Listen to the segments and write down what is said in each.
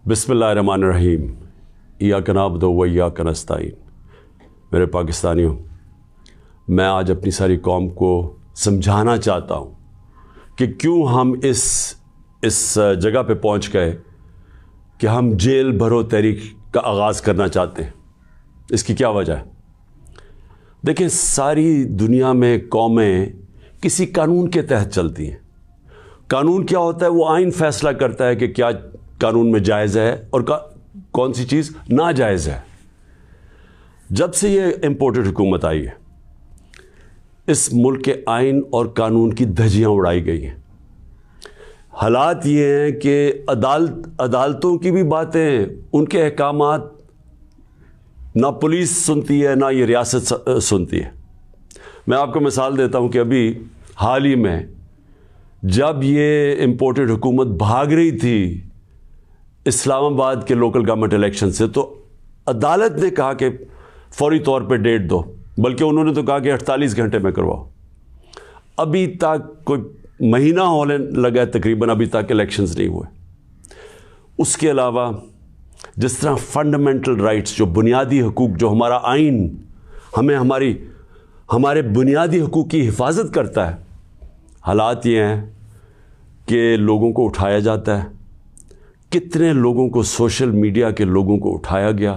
बिस्मिल्लाहिर्रहमानिर्रहीम। इय्याका नअबुदु व इय्याका नस्तईन। मेरे पाकिस्तानियों, मैं आज अपनी सारी कौम को समझाना चाहता हूँ कि क्यों हम इस जगह पे पहुँच गए कि हम जेल भरो तहरीक का आगाज़ करना चाहते हैं। इसकी क्या वजह है? देखिए, सारी दुनिया में कौमें किसी कानून के तहत चलती हैं। कानून क्या होता है? वो आइन फैसला करता है कि क्या कानून में जायज़ है और कौन सी चीज़ नाजायज़ है। जब से ये इम्पोर्टेड हुकूमत आई है, इस मुल्क के आइन और कानून की धज्जियाँ उड़ाई गई हैं। हालात ये हैं कि अदालतों की भी बातें, उनके अहकामात ना पुलिस सुनती है, ना ये रियासत सुनती है। मैं आपको मिसाल देता हूँ कि अभी हाल ही में जब ये इम्पोर्टेड हुकूमत भाग रही थी इस्लामाबाद के लोकल गवर्नमेंट इलेक्शन से, तो अदालत ने कहा कि फौरी तौर पे डेट दो, बल्कि उन्होंने तो कहा कि 48 घंटे में करवाओ। अभी तक कोई महीना होने लगा है तकरीबन, अभी तक इलेक्शंस नहीं हुए। उसके अलावा जिस तरह फंडामेंटल राइट्स, जो बुनियादी हकूक़, जो हमारा आइन हमें हमारे बुनियादी हकूक़ की हिफाजत करता है, हालात ये हैं कि लोगों को उठाया जाता है। कितने लोगों को, सोशल मीडिया के लोगों को उठाया गया,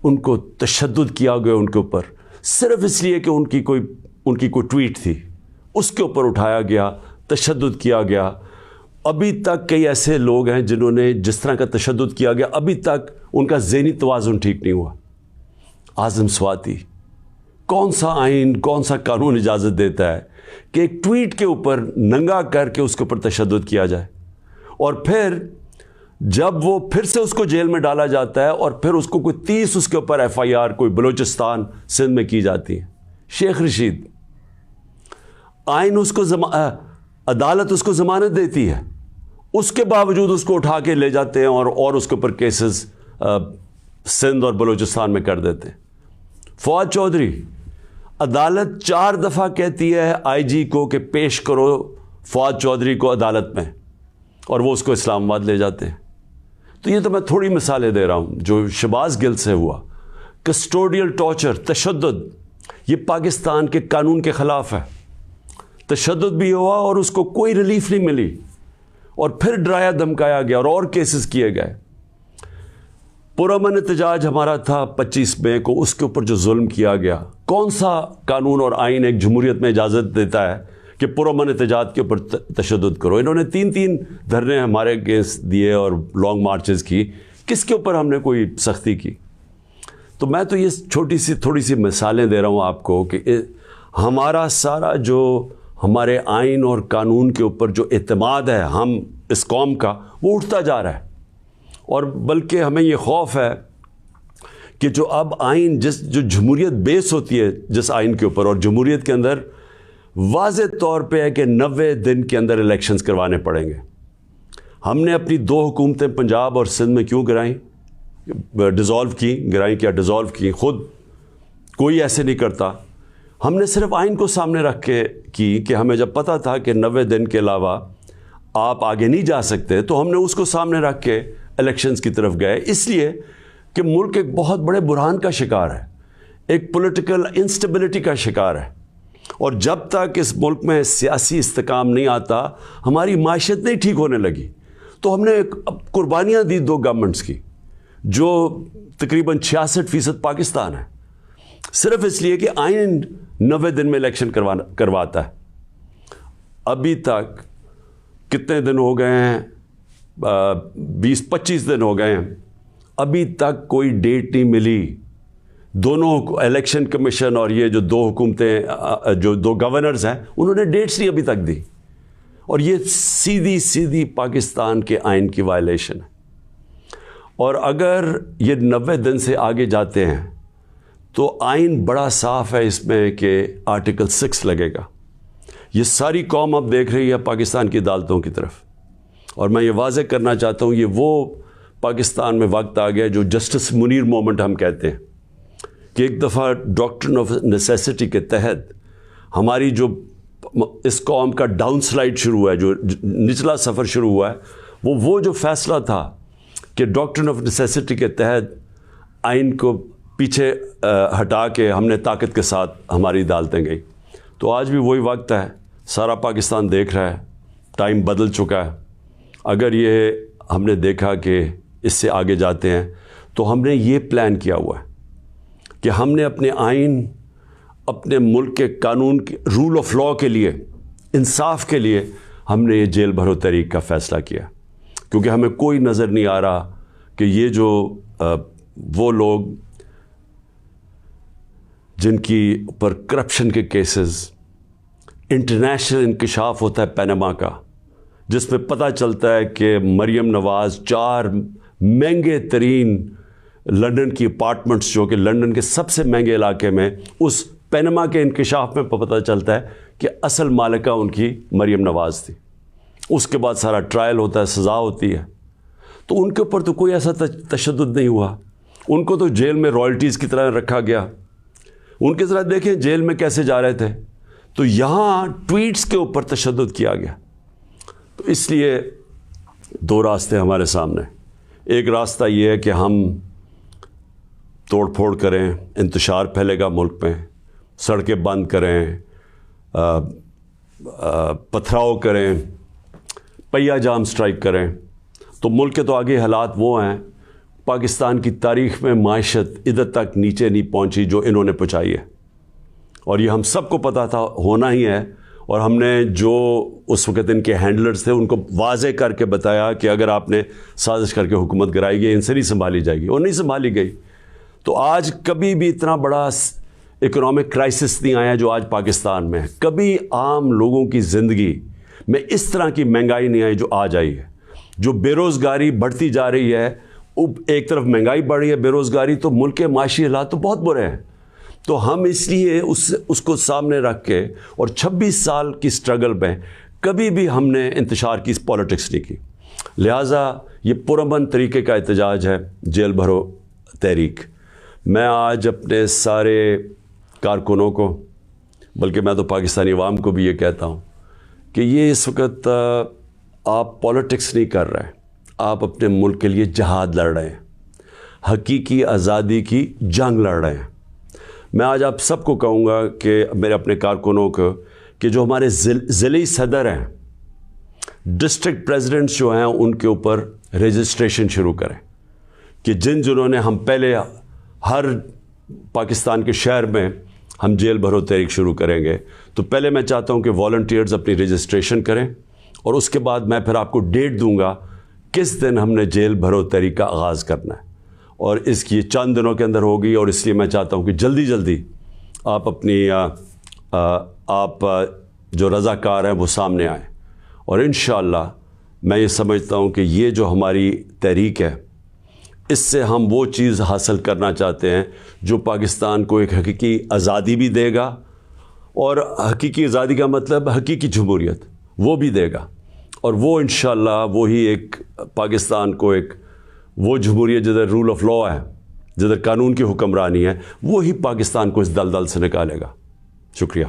उनको तशद्दुद किया गया उनके ऊपर, सिर्फ इसलिए कि उनकी कोई ट्वीट थी, उसके ऊपर उठाया गया, तशद्दुद किया गया। अभी तक कई ऐसे लोग हैं जिन्होंने जिस तरह का तशद्दुद किया गया, अभी तक उनका ज़हनी तवाज़ुन ठीक नहीं हुआ। आज़म स्वाति, कौन सा आइन, कौन सा कानून इजाज़त देता है कि एक ट्वीट के ऊपर नंगा करके उसके ऊपर तशद्दुद किया जाए, और फिर जब वो फिर से उसको जेल में डाला जाता है और फिर उसको कोई 30 उसके ऊपर FIR कोई बलूचिस्तान सिंध में की जाती है। शेख रशीद, आइन उसको अदालत उसको ज़मानत देती है, उसके बावजूद उसको उठा के ले जाते हैं और उसके ऊपर केसेस सिंध और बलूचिस्तान में कर देते हैं। फवाद चौधरी, अदालत 4 दफ़ा कहती है IG को कि पेश करो फवाद चौधरी को अदालत में, और वो उसको इस्लामाबाद ले जाते हैं। तो ये तो मैं थोड़ी मिसालें दे रहा हूँ जो शहबाज गिल से हुआ। कस्टोडियल टॉर्चर, तशद्दुद, ये पाकिस्तान के कानून के ख़िलाफ़ है। तशद्दुद भी हुआ और उसको कोई रिलीफ नहीं मिली, और फिर डराया धमकाया गया और केसेस किए गए। पुरअमन एहतजाज हमारा था 25 मई को, उसके ऊपर जो जुल्म किया गया, कौन सा कानून और आइन एक जमहूरियत में इजाज़त देता है कि पुरअमन एहतजाज के ऊपर तशद्दुद करो? इन्होंने 3-3 धरने हमारे अगेंस्ट दिए और लॉन्ग मार्चेस की, किसके ऊपर हमने कोई सख्ती की? तो मैं तो ये थोड़ी सी मिसालें दे रहा हूँ आपको कि हमारा सारा जो हमारे आइन और कानून के ऊपर जो एतमाद है हम इस कौम का, वो उठता जा रहा है। और बल्कि हमें ये खौफ है कि जो अब आइन, जो जमहूरियत बेस होती है जिस आइन के ऊपर, और जमहूरियत के अंदर वाज़े तौर पे है कि 90 दिन के अंदर इलेक्शंस करवाने पड़ेंगे। हमने अपनी 2 हुकूमतें पंजाब और सिंध में क्यों गिराई, डिज़ोल्व की? खुद कोई ऐसे नहीं करता। हमने सिर्फ आइन को सामने रख के की कि हमें जब पता था कि 90 दिन के अलावा आप आगे नहीं जा सकते, तो हमने उसको सामने रख के इलेक्शंस की तरफ गए, इसलिए कि मुल्क एक बहुत बड़े बुरहान का शिकार है, एक पॉलिटिकल इंस्टेबिलिटी का शिकार है। और जब तक इस मुल्क में सियासी इस्तेकाम नहीं आता, हमारी माशत नहीं ठीक होने लगी। तो हमने कुर्बानियाँ दी 2 गवर्नमेंट्स की, जो तकरीबन 66% पाकिस्तान है, सिर्फ इसलिए कि आइन 90 दिन में इलेक्शन करवाता है। अभी तक कितने दिन हो गए हैं? 20-25 दिन हो गए हैं, अभी तक कोई डेट नहीं मिली। दोनों इलेक्शन कमीशन और ये जो 2 हुकूमतें, जो 2 गवर्नर्स हैं, उन्होंने डेट्स नहीं अभी तक दी, और ये सीधी पाकिस्तान के आइन की वायलेशन है। और अगर ये 90 दिन से आगे जाते हैं तो आइन बड़ा साफ है इसमें कि आर्टिकल 6 लगेगा। ये सारी कौम अब देख रही है पाकिस्तान की अदालतों की तरफ, और मैं ये वाज़े करना चाहता हूँ, ये वो पाकिस्तान में वक्त आ गया जो जस्टिस मुनीर मोमेंट हम कहते हैं, कि एक दफ़ा डॉक्ट्रिन ऑफ नेसेसिटी के तहत हमारी जो इस कौम का डाउन स्लाइड शुरू हुआ है, जो निचला सफ़र शुरू हुआ है, वो जो फ़ैसला था کہ ڈاکٹرن آف نیسیسٹی کے تحت آئین کو پیچھے ہٹا کے ہم نے طاقت کے ساتھ ہماری عدالتیں گئی. تو آج بھی وہی وقت ہے, سارا پاکستان دیکھ رہا ہے, ٹائم بدل چکا ہے. اگر یہ ہم نے دیکھا کہ اس سے آگے جاتے ہیں تو ہم نے یہ پلان کیا ہوا ہے کہ ہم نے اپنے آئین, اپنے ملک کے قانون کے رول آف لاء کے لیے, انصاف کے لیے ہم نے یہ جیل بھرو تحریک کا فیصلہ کیا, کیونکہ ہمیں کوئی نظر نہیں آ رہا کہ یہ جو وہ لوگ جن کی پر کرپشن کے کیسز, انٹرنیشنل انکشاف ہوتا ہے پینما کا, جس میں پتہ چلتا ہے کہ مریم نواز 4 مہنگے ترین لنڈن کی اپارٹمنٹس, جو کہ لنڈن کے سب سے مہنگے علاقے میں, اس پینما کے انکشاف میں پتہ چلتا ہے کہ اصل مالکہ ان کی مریم نواز تھی. اس کے بعد سارا ٹرائل ہوتا ہے, سزا ہوتی ہے. تو ان کے اوپر تو کوئی ایسا تشدد نہیں ہوا, ان کو تو جیل میں رائلٹیز کی طرح رکھا گیا. ان کے ذرا دیکھیں جیل میں کیسے جا رہے تھے. تو یہاں ٹویٹس کے اوپر تشدد کیا گیا. تو اس لیے 2 راستے ہمارے سامنے. ایک راستہ یہ ہے کہ ہم توڑ پھوڑ کریں, انتشار پھیلے گا ملک میں, سڑکیں بند کریں, پتھراؤ کریں, پہیہ جام سٹرائک کریں. تو ملک کے تو آگے حالات وہ ہیں, پاکستان کی تاریخ میں معیشت ادھر تک نیچے نہیں پہنچی جو انہوں نے پہنچائی ہے, اور یہ ہم سب کو پتہ تھا ہونا ہی ہے. اور ہم نے جو اس وقت ان کے ہینڈلرز تھے ان کو واضح کر کے بتایا کہ اگر آپ نے سازش کر کے حکومت گرائی گئی, ان سے نہیں سنبھالی جائے گی, اور نہیں سنبھالی گئی. تو آج کبھی بھی اتنا بڑا اکنامک کرائسس نہیں آیا جو آج پاکستان میں ہے. کبھی عام لوگوں کی زندگی میں اس طرح کی مہنگائی نہیں آئی جو آج آئی ہے. جو بے روزگاری بڑھتی جا رہی ہے, ایک طرف مہنگائی بڑھ رہی ہے, بے روزگاری, تو ملک کے معاشی حالات تو بہت برے ہیں. تو ہم اس لیے اس کو سامنے رکھ کے, اور 26 سال کی سٹرگل میں کبھی بھی ہم نے انتشار کی پالیٹکس نہیں کی. لہٰذا یہ پرامن طریقے کا احتجاج ہے جیل بھرو تحریک. میں آج اپنے سارے کارکنوں کو, بلکہ میں تو پاکستانی عوام کو بھی یہ کہتا ہوں کہ یہ اس وقت آپ پالیٹکس نہیں کر رہے ہیں, آپ اپنے ملک کے لیے جہاد لڑ رہے ہیں, حقیقی آزادی کی جنگ لڑ رہے ہیں. میں آج آپ سب کو کہوں گا کہ میرے اپنے کارکنوں کو کہ جو ہمارے ضلعی صدر ہیں, ڈسٹرکٹ پریزیڈنٹس جو ہیں, ان کے اوپر رجسٹریشن شروع کریں. کہ جنہوں نے, ہم پہلے ہر پاکستان کے شہر میں ہم جیل بھرو تحریک شروع کریں گے. تو پہلے میں چاہتا ہوں کہ والنٹیئرز اپنی رجسٹریشن کریں, اور اس کے بعد میں پھر آپ کو ڈیٹ دوں گا کس دن ہم نے جیل بھرو تحریک کا آغاز کرنا ہے. اور اس کی چند دنوں کے اندر ہوگی, اور اس لیے میں چاہتا ہوں کہ جلدی جلدی آپ اپنی آپ جو رضاکار ہیں وہ سامنے آئیں. اور انشاءاللہ میں یہ سمجھتا ہوں کہ یہ جو ہماری تحریک ہے, اس سے ہم وہ چیز حاصل کرنا چاہتے ہیں جو پاکستان کو ایک حقیقی آزادی بھی دے گا, اور حقیقی آزادی کا مطلب حقیقی جمہوریت وہ بھی دے گا. اور وہ انشاءاللہ وہی ایک پاکستان کو ایک وہ جمہوریت جدھر رول آف لاء ہے, جدھر قانون کی حکمرانی ہے, وہی پاکستان کو اس دلدل سے نکالے گا. شکریہ.